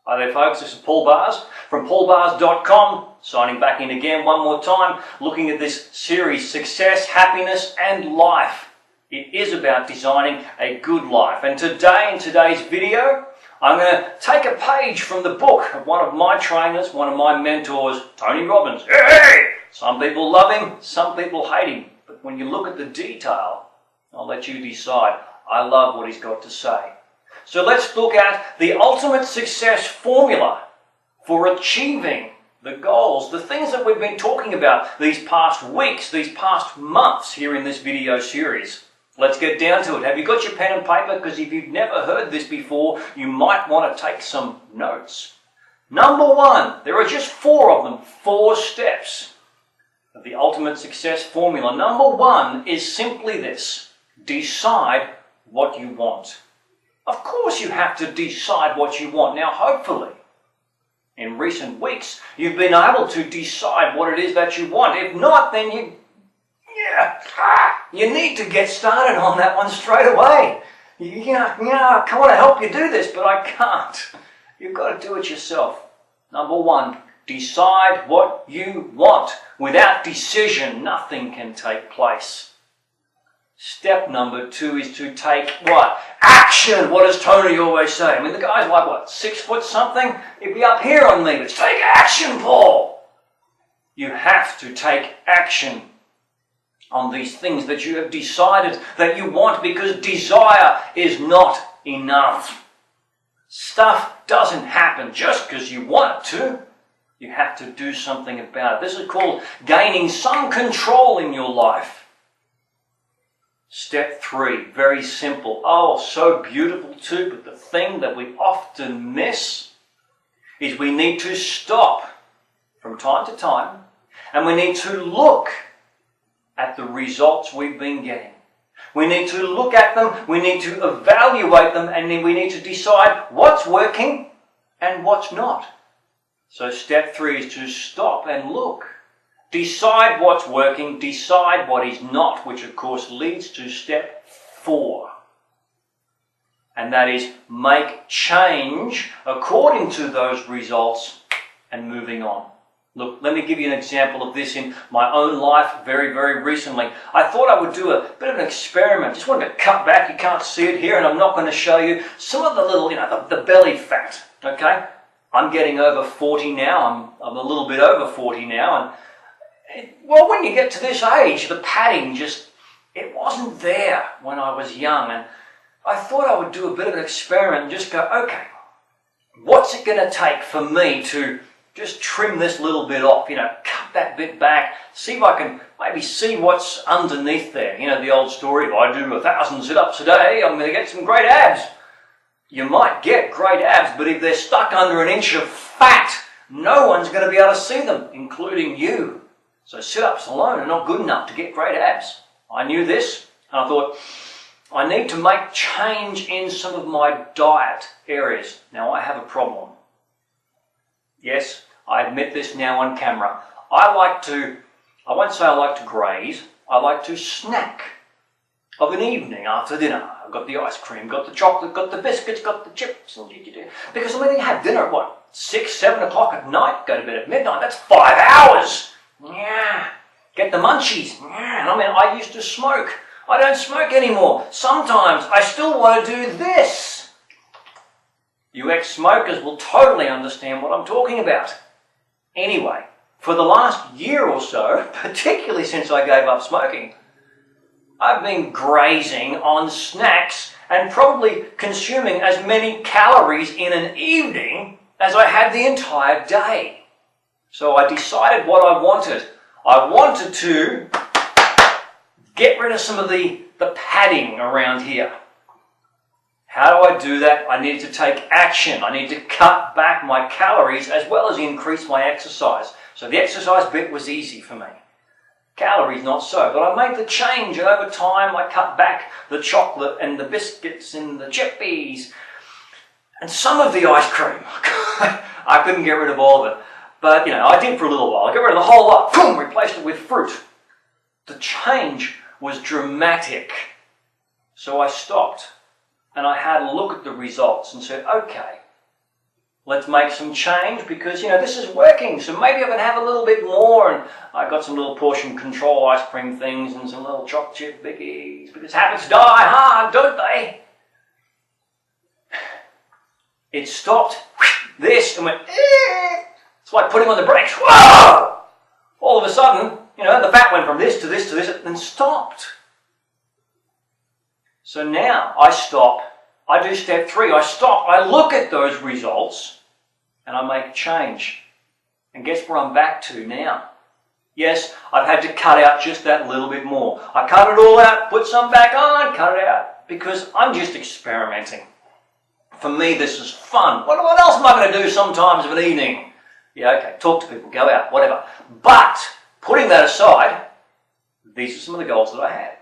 Hi there folks, this is Paul Bars from paulbars.com, signing back in again one more time, looking at this series, Success, Happiness and Life. It is about designing a good life. And today, in today's video, I'm going to take a page from the book of one of my trainers, one of my mentors, Tony Robbins. Hey! Some people love him, some people hate him. But when you look at the detail, I'll let you decide. I love what he's got to say. So let's look at the ultimate success formula for achieving the goals, the things that we've been talking about these past weeks, these past months here in this video series. Let's get down to it. Have you got your pen and paper? Because if you've never heard this before, you might want to take some notes. Number one, there are just four of them, 4 steps of the ultimate success formula. Number one is simply this: decide what you want. Of course you have to decide what you want. Now hopefully, in recent weeks, you've been able to decide what it is that you want. If not, then you need to get started on that one straight away. I want to help you do this, but I can't. You've got to do it yourself. Number one, decide what you want. Without decision, nothing can take place. Step number 2 is to take what? Action! What does Tony always say? I mean, the guy's like, what, 6 foot something? He'd be up here on me. Let's take action, Paul! You have to take action on these things that you have decided that you want, because desire is not enough. Stuff doesn't happen just because you want it to. You have to do something about it. This is called gaining some control in your life. Step 3, very simple. Oh, so beautiful too, but the thing that we often miss is we need to stop from time to time and we need to look at the results we've been getting. We need to look at them, we need to evaluate them, and then we need to decide what's working and what's not. So step 3 is to stop and look. Decide what's working, decide what is not, which of course leads to step 4. And that is make change according to those results and moving on. Look, let me give you an example of this in my own life very, very recently. I thought I would do a bit of an experiment. Just wanted to cut back. You can't see it here, and I'm not going to show you some of the little, the belly fat, okay? I'm getting over 40 now. I'm a little bit over 40 now, and well, when you get to this age, the padding it wasn't there when I was young. And I thought I would do a bit of an experiment and just go, okay, what's it going to take for me to just trim this little bit off, cut that bit back, see if I can maybe see what's underneath there. The old story, if I do 1,000 sit-ups a day, I'm going to get some great abs. You might get great abs, but if they're stuck under an inch of fat, no one's going to be able to see them, including you. So sit-ups alone are not good enough to get great abs. I knew this, and I thought, I need to make change in some of my diet areas. Now, I have a problem. Yes, I admit this now on camera. I won't say I like to graze, I like to snack of an evening after dinner. I've got the ice cream, got the chocolate, got the biscuits, got the chips. Because you have dinner at what, 6, 7 o'clock at night, go to bed at midnight, that's 5 hours. Yeah, get the munchies. Yeah. I used to smoke. I don't smoke anymore. Sometimes I still want to do this. You ex-smokers will totally understand what I'm talking about. Anyway, for the last year or so, particularly since I gave up smoking, I've been grazing on snacks and probably consuming as many calories in an evening as I had the entire day. So I decided what I wanted. I wanted to get rid of some of the padding around here. How do I do that? I needed to take action. I needed to cut back my calories as well as increase my exercise. So the exercise bit was easy for me. Calories not so. But I made the change, and over time I cut back the chocolate and the biscuits and the chippies and some of the ice cream. I couldn't get rid of all of it. But, I did for a little while. I got rid of the whole lot, boom, replaced it with fruit. The change was dramatic. So I stopped and I had a look at the results and said, okay, Let's make some change because, this is working. So maybe I can have a little bit more. And I got some little portion control ice cream things and some little chocolate chip biggies because habits die hard, don't they? It stopped this and went, eh. It's like putting on the brakes. Whoa! All of a sudden, the fat went from this to this to this and stopped. So now I stop. I do step 3. I stop. I look at those results and I make a change. And guess where I'm back to now? Yes, I've had to cut out just that little bit more. I cut it all out, put some back on, cut it out because I'm just experimenting. For me, this is fun. What else am I going to do sometimes of an evening? Yeah, okay, talk to people, go out, whatever. But putting that aside, these are some of the goals that I had.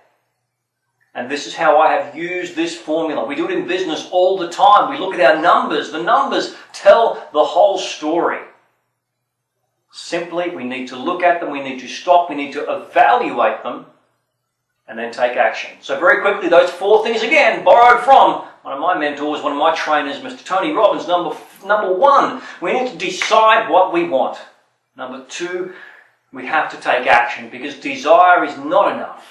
And this is how I have used this formula. We do it in business all the time. We look at our numbers. The numbers tell the whole story. Simply, we need to look at them, we need to stop, we need to evaluate them, and then take action. So very quickly, those 4 things again, borrowed from one of my mentors, one of my trainers, Mr. Tony Robbins. Number 1, we need to decide what we want. Number 2, we have to take action because desire is not enough.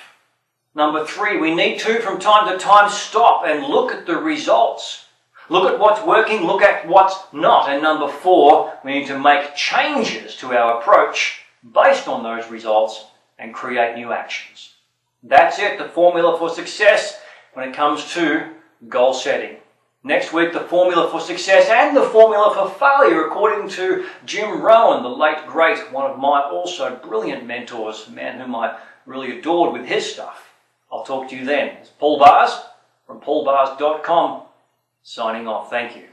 Number 3, we need to, from time to time, stop and look at the results. Look at what's working, look at what's not. And number 4, we need to make changes to our approach based on those results and create new actions. That's it, the formula for success when it comes to goal setting. Next week, the formula for success and the formula for failure, according to Jim Rohn, the late great, one of my also brilliant mentors, a man whom I really adored with his stuff. I'll talk to you then. It's Paul Bars from paulbars.com signing off. Thank you.